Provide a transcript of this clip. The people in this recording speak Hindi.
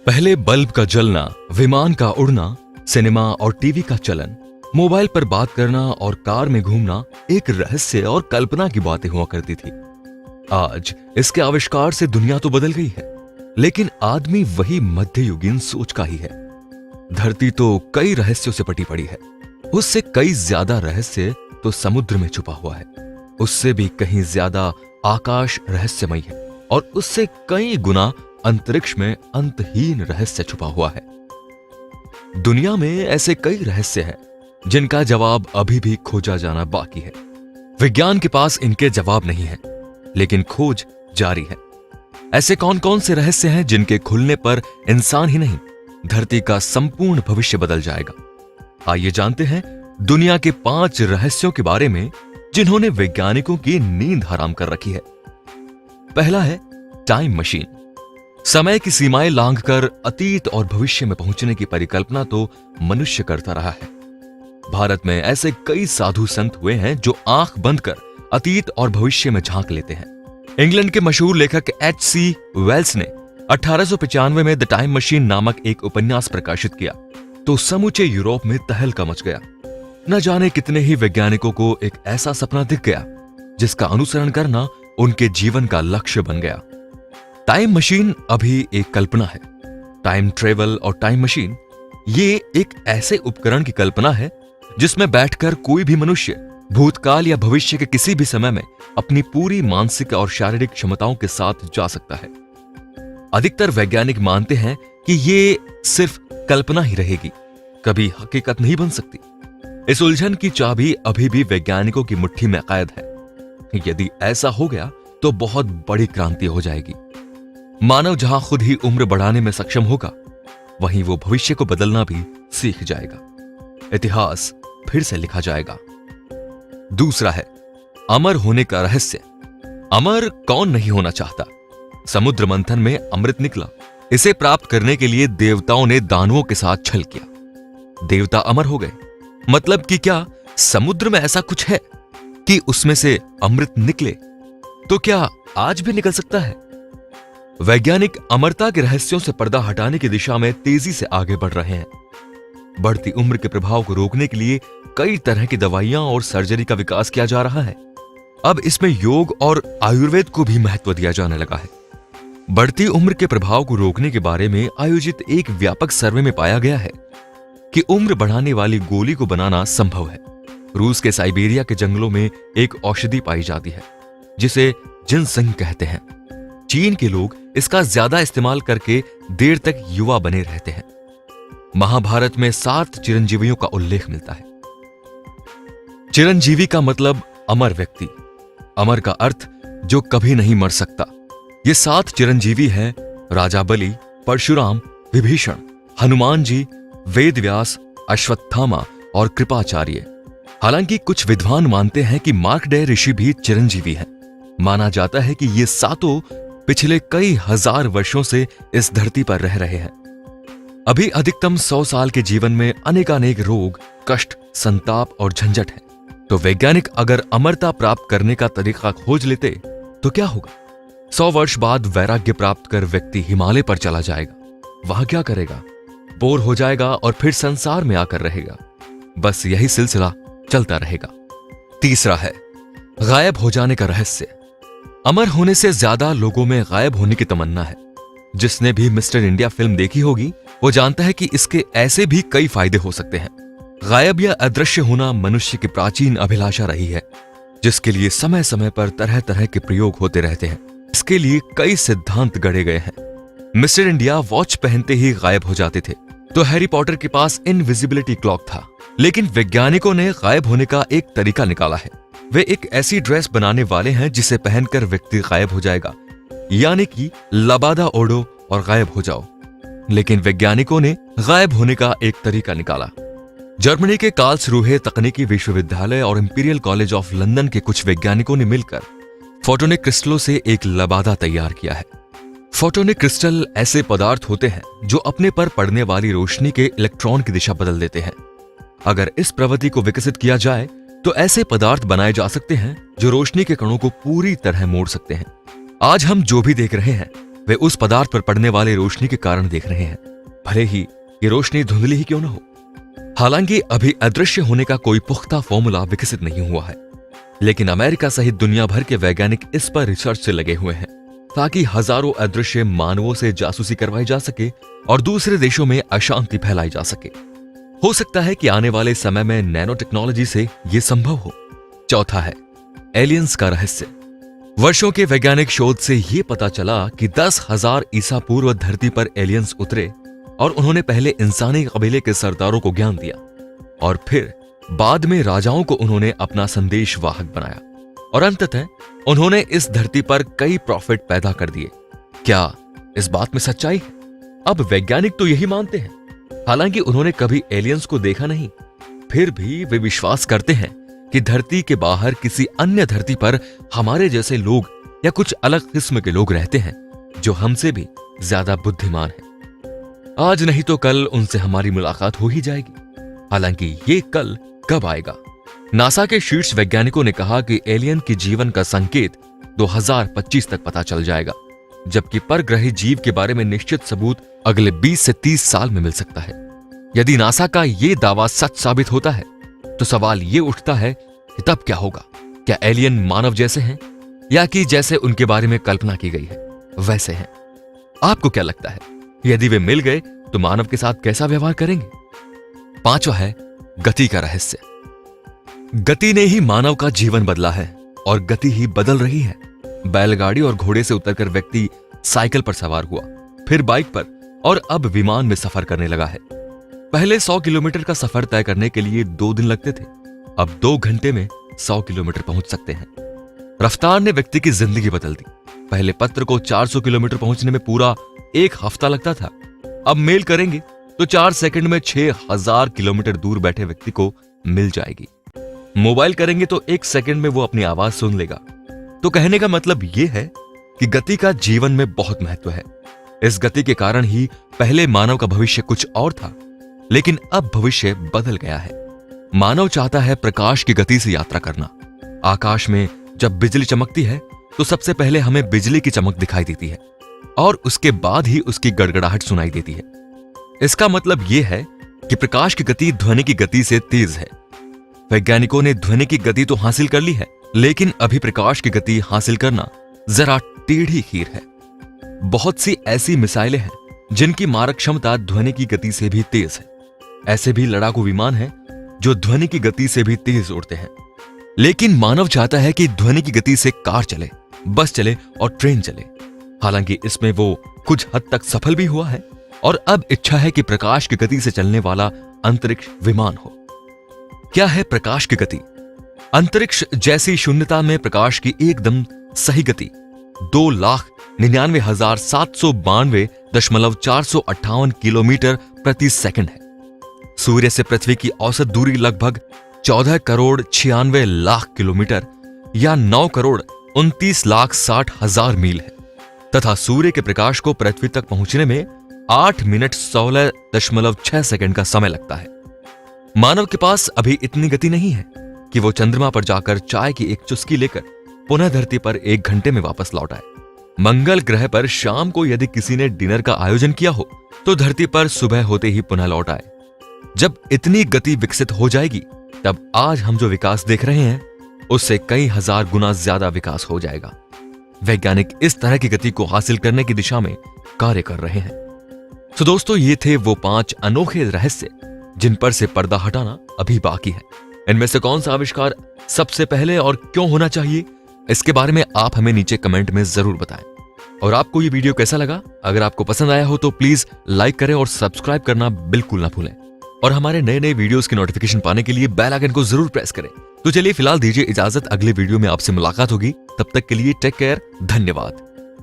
पहले बल्ब का जलना, विमान का उड़ना, सिनेमा और टीवी का चलन, मोबाइल पर बात करना और कार में घूमना एक रहस्य और कल्पना की बातें हुआ करती थी। आज इसके आविष्कार से दुनिया तो बदल गई है, लेकिन आदमी वही मध्ययुगीन सोच का ही है। धरती तो कई रहस्यों से पटी पड़ी है, उससे कई ज्यादा रहस्य तो समुद्र में छुपा हुआ है, उससे भी कहीं ज्यादा आकाश रहस्यमय है और उससे कई गुना अंतरिक्ष में अंतहीन रहस्य छुपा हुआ है। दुनिया में ऐसे कई रहस्य हैं जिनका जवाब अभी भी खोजा जाना बाकी है। विज्ञान के पास इनके जवाब नहीं है, लेकिन खोज जारी है। ऐसे कौन कौन से रहस्य हैं जिनके खुलने पर इंसान ही नहीं, धरती का संपूर्ण भविष्य बदल जाएगा। आइए जानते हैं दुनिया के 5 रहस्यों के बारे में जिन्होंने वैज्ञानिकों की नींद हराम कर रखी है। पहला है टाइम मशीन। समय की सीमाएं लांघकर अतीत और भविष्य में पहुंचने की परिकल्पना तो मनुष्य करता रहा है। भारत में ऐसे कई साधु संत हुए हैं जो आंख बंद कर अतीत और भविष्य में झांक लेते हैं। इंग्लैंड के मशहूर लेखक H.C. वेल्स ने 1895 में द टाइम मशीन नामक एक उपन्यास प्रकाशित किया तो समूचे यूरोप में तहलका मच गया। न जाने कितने ही वैज्ञानिकों को एक ऐसा सपना दिख गया जिसका अनुसरण करना उनके जीवन का लक्ष्य बन गया। टाइम मशीन अभी एक कल्पना है। टाइम ट्रेवल और टाइम मशीन ये एक ऐसे उपकरण की कल्पना है जिसमें बैठकर कोई भी मनुष्य भूतकाल या भविष्य के किसी भी समय में अपनी पूरी मानसिक और शारीरिक क्षमताओं के साथ जा सकता है। अधिकतर वैज्ञानिक मानते हैं कि ये सिर्फ कल्पना ही रहेगी, कभी हकीकत नहीं बन सकती। इस उलझन की चाबी अभी भी वैज्ञानिकों की मुट्ठी में कैद है। यदि ऐसा हो गया तो बहुत बड़ी क्रांति हो जाएगी। मानव जहां खुद ही उम्र बढ़ाने में सक्षम होगा, वहीं वो भविष्य को बदलना भी सीख जाएगा। इतिहास फिर से लिखा जाएगा। दूसरा है अमर होने का रहस्य। अमर कौन नहीं होना चाहता। समुद्र मंथन में अमृत निकला। इसे प्राप्त करने के लिए देवताओं ने दानवों के साथ छल किया। देवता अमर हो गए। मतलब कि क्या समुद्र में ऐसा कुछ है कि उसमें से अमृत निकले? तो क्या आज भी निकल सकता है? वैज्ञानिक अमरता के रहस्यों से पर्दा हटाने की दिशा में तेजी से आगे बढ़ रहे हैं। बढ़ती उम्र के प्रभाव को रोकने के लिए कई तरह की दवाइयां और सर्जरी का विकास किया जा रहा है। अब इसमें योग और आयुर्वेद को भी महत्व दिया जाने लगा है। बढ़ती उम्र के प्रभाव को रोकने के बारे में आयोजित एक व्यापक सर्वे में पाया गया है कि उम्र बढ़ाने वाली गोली को बनाना संभव है। रूस के साइबेरिया के जंगलों में एक औषधि पाई जाती है जिसे जिनसेंग कहते हैं। चीन के लोग इसका ज्यादा इस्तेमाल करके देर तक युवा बने रहते हैं। महाभारत में 7 चिरंजीवियों का उल्लेख मिलता है। चिरंजीवी का मतलब अमर व्यक्ति। अमर का अर्थ जो कभी नहीं मर सकता। ये 7 चिरंजीवी हैं राजा बलि, परशुराम, विभीषण, हनुमान जी, वेदव्यास, अश्वत्थामा और कृपाचार्य। हालांकि कुछ विद्वान मानते हैं कि मार्कंडेय ऋषि भी चिरंजीवी हैं। माना जाता है कि ये 7 पिछले कई हजार वर्षों से इस धरती पर रह रहे हैं। अभी अधिकतम 100 साल के जीवन में अनेकानेक रोग, कष्ट, संताप और झंझट है। तो वैज्ञानिक अगर अमरता प्राप्त करने का तरीका खोज लेते तो क्या होगा? 100 वर्ष बाद वैराग्य प्राप्त कर व्यक्ति हिमालय पर चला जाएगा। वहां क्या करेगा? बोर हो जाएगा और फिर संसार में आकर रहेगा। बस यही सिलसिला चलता रहेगा। तीसरा है गायब हो जाने का रहस्य। अमर होने से ज्यादा लोगों में गायब होने की तमन्ना है। जिसने भी मिस्टर इंडिया फिल्म देखी होगी वो जानता है कि इसके ऐसे भी कई फायदे हो सकते हैं। गायब या अदृश्य होना मनुष्य की प्राचीन अभिलाषा रही है, जिसके लिए समय समय पर तरह तरह के प्रयोग होते रहते हैं। इसके लिए कई सिद्धांत गढ़े गए हैं। मिस्टर इंडिया वॉच पहनते ही गायब हो जाते थे, तो हैरी पॉटर के पास इनविजिबिलिटी क्लॉक था। लेकिन वैज्ञानिकों ने गायब होने का एक तरीका निकाला है। वे एक ऐसी ड्रेस बनाने वाले हैं जिसे पहनकर व्यक्ति गायब हो जाएगा, यानी कि लबादा ओढ़ो और गायब हो जाओ। लेकिन वैज्ञानिकों ने गायब होने का एक तरीका निकाला। जर्मनी के कार्लसरूहे तकनीकी विश्वविद्यालय और इंपीरियल कॉलेज ऑफ लंदन के कुछ वैज्ञानिकों ने मिलकर फोटोनिक क्रिस्टलों से एक लबादा तैयार किया है। फोटोनिक क्रिस्टल ऐसे पदार्थ होते हैं जो अपने पर पड़ने वाली रोशनी के इलेक्ट्रॉन की दिशा बदल देते हैं। अगर इस प्रवृत्ति को विकसित किया जाए तो ऐसे पदार्थ बनाए जा सकते हैं जो रोशनी के कणों को पूरी तरह मोड़ सकते हैं। आज हम जो भी देख रहे हैं वे उस पदार्थ पर पड़ने वाले रोशनी के कारण देख रहे हैं, भले ही ये रोशनी धुंधली ही क्यों न हो। हालांकि अभी अदृश्य होने का कोई पुख्ता फॉर्मूला विकसित नहीं हुआ है, लेकिन अमेरिका सहित दुनिया भर के वैज्ञानिक इस पर रिसर्च से लगे हुए हैं ताकि हजारों अदृश्य मानवों से जासूसी करवाई जा सके और दूसरे देशों में अशांति फैलाई जा सके। हो सकता है कि आने वाले समय में नैनो टेक्नोलॉजी से यह संभव हो। चौथा है एलियंस का रहस्य। वर्षों के वैज्ञानिक शोध से यह पता चला कि 10,000 ईसा पूर्व धरती पर एलियंस उतरे और उन्होंने पहले इंसानी कबीले के सरदारों को ज्ञान दिया और फिर बाद में राजाओं को उन्होंने अपना संदेश वाहक बनाया और अंततः उन्होंने इस धरती पर कई प्रॉफिट पैदा कर दिए। क्या इस बात में सच्चाई है? अब वैज्ञानिक तो यही मानते हैं। हालांकि उन्होंने कभी एलियंस को देखा नहीं, फिर भी वे विश्वास करते हैं कि धरती के बाहर किसी अन्य धरती पर हमारे जैसे लोग या कुछ अलग किस्म के लोग रहते हैं जो हमसे भी ज्यादा बुद्धिमान हैं। आज नहीं तो कल उनसे हमारी मुलाकात हो ही जाएगी। हालांकि ये कल कब आएगा? नासा के शीर्ष वैज्ञानिकों ने कहा कि एलियन के जीवन का संकेत 2025 तक पता चल जाएगा, जबकि परग्रही जीव के बारे में निश्चित सबूत अगले 20 से 30 साल में मिल सकता है। यदि नासा का यह दावा सच साबित होता है तो सवाल यह उठता है कि तब क्या होगा? क्या एलियन मानव जैसे हैं या कि जैसे उनके बारे में कल्पना की गई है वैसे हैं? आपको क्या लगता है, यदि वे मिल गए तो मानव के साथ कैसा व्यवहार करेंगे? पांचवा है गति का रहस्य। गति ने ही मानव का जीवन बदला है और गति ही बदल रही है। बैलगाड़ी और घोड़े से उतरकर व्यक्ति साइकिल पर सवार हुआ, फिर बाइक पर और अब विमान में सफर करने लगा है। पहले 100 किलोमीटर का सफर तय करने के लिए 2 दिन लगते थे, अब 2 घंटे में 100 किलोमीटर पहुंच सकते हैं। रफ्तार ने व्यक्ति की जिंदगी बदल दी। पहले पत्र को 400 किलोमीटर पहुंचने में पूरा 1 हफ्ता लगता था, अब मेल करेंगे तो 4 सेकंड में 6000 किलोमीटर दूर बैठे व्यक्ति को मिल जाएगी। मोबाइल करेंगे तो 1 सेकंड में वो अपनी आवाज सुन लेगा। तो कहने का मतलब यह है कि गति का जीवन में बहुत महत्व है। इस गति के कारण ही पहले मानव का भविष्य कुछ और था, लेकिन अब भविष्य बदल गया है। मानव चाहता है प्रकाश की गति से यात्रा करना। आकाश में जब बिजली चमकती है तो सबसे पहले हमें बिजली की चमक दिखाई देती है और उसके बाद ही उसकी गड़गड़ाहट सुनाई देती है। इसका मतलब यह है कि प्रकाश की गति ध्वनि की गति से तेज है। वैज्ञानिकों ने ध्वनि की गति तो हासिल कर ली है, लेकिन अभी प्रकाश की गति हासिल करना जरा टेढ़ी खीर है। बहुत सी ऐसी मिसाइलें हैं जिनकी मारक क्षमता ध्वनि की गति से भी तेज है। ऐसे भी लड़ाकू विमान हैं जो ध्वनि की गति से भी तेज उड़ते हैं। लेकिन मानव चाहता है कि ध्वनि की गति से कार चले, बस चले और ट्रेन चले। हालांकि इसमें वो कुछ हद तक सफल भी हुआ है और अब इच्छा है कि प्रकाश की गति से चलने वाला अंतरिक्ष विमान हो। क्या है प्रकाश की गति? अंतरिक्ष जैसी शून्यता में प्रकाश की एकदम सही गति 2,99,792.458 किलोमीटर प्रति सेकंड है। सूर्य से पृथ्वी की औसत दूरी लगभग 14,96,00,000 किलोमीटर या 9,29,60,000 मील है तथा सूर्य के प्रकाश को पृथ्वी तक पहुंचने में 8 मिनट 16.6 सेकंड का समय लगता है। मानव के पास अभी इतनी गति नहीं है कि वो चंद्रमा पर जाकर चाय की एक चुस्की लेकर पुनः धरती पर 1 घंटे में वापस लौट आए। मंगल ग्रह पर शाम को यदि किसी ने डिनर का आयोजन किया हो तो धरती पर सुबह होते ही पुनः लौट आए। जब इतनी गति विकसित हो जाएगी तब आज हम जो विकास देख रहे हैं उससे कई हजार गुना ज्यादा विकास हो जाएगा। वैज्ञानिक इस तरह की गति को हासिल करने की दिशा में कार्य कर रहे हैं। तो दोस्तों, ये थे वो 5 अनोखे रहस्य जिन पर से पर्दा हटाना अभी बाकी है। इनमें से कौन सा आविष्कार सबसे पहले और क्यों होना चाहिए, इसके बारे में आप हमें नीचे कमेंट में जरूर बताएं। और आपको ये वीडियो कैसा लगा? अगर आपको पसंद आया हो तो प्लीज लाइक करें और सब्सक्राइब करना बिल्कुल ना भूलें। और हमारे नए नए वीडियोस की नोटिफिकेशन पाने के लिए बेल आइकन को जरूर प्रेस करें। तो चलिए फिलहाल दीजिए इजाजत, अगले वीडियो में आपसे मुलाकात होगी। तब तक के लिए टेक केयर, धन्यवाद।